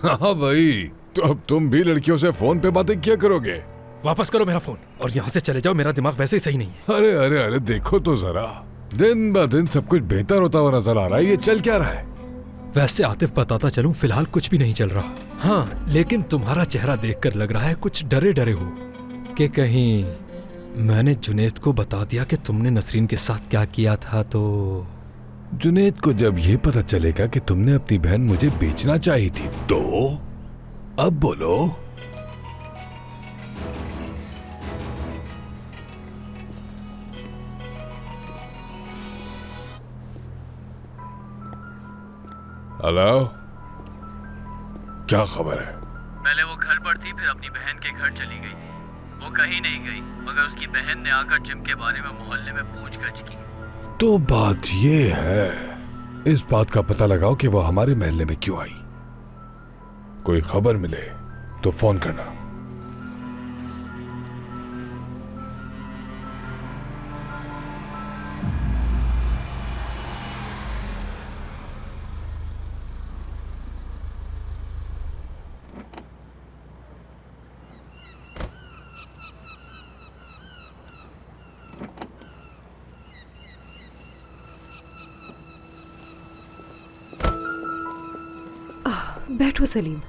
हाँ भाई, तो अब तुम भी लड़कियों से फोन पे बातें क्या करोगे? वापस करो मेरा फोन और यहाँ से चले जाओ, मेरा दिमाग वैसे ही सही नहीं है। अरे अरे अरे, देखो तो जरा, दिन ब दिन सब कुछ बेहतर होता हुआ नजर आ रहा है। ये चल क्या रहा है? वैसे आतिफ बताता चलूं, फिलहाल कुछ भी नहीं चल रहा। हाँ, लेकिन तुम्हारा चेहरा देखकर लग रहा है कुछ डरे डरे हो कि कहीं मैंने जुनेद को बता दिया कि तुमने नसरीन के साथ क्या किया था तो। जुनेद को जब ये पता चलेगा कि तुमने अपनी बहन मुझे बेचना चाही थी तो? अब बोलो। हेलो, क्या खबर है? पहले वो घर पर थी, फिर अपनी बहन के घर चली गई थी। वो कहीं नहीं गई, मगर उसकी बहन ने आकर जिम के बारे में मोहल्ले में पूछगछ की। तो बात ये है, इस बात का पता लगाओ कि वो हमारे महल्ले में क्यों आई। कोई खबर मिले तो फोन करना। बैठो सलीम।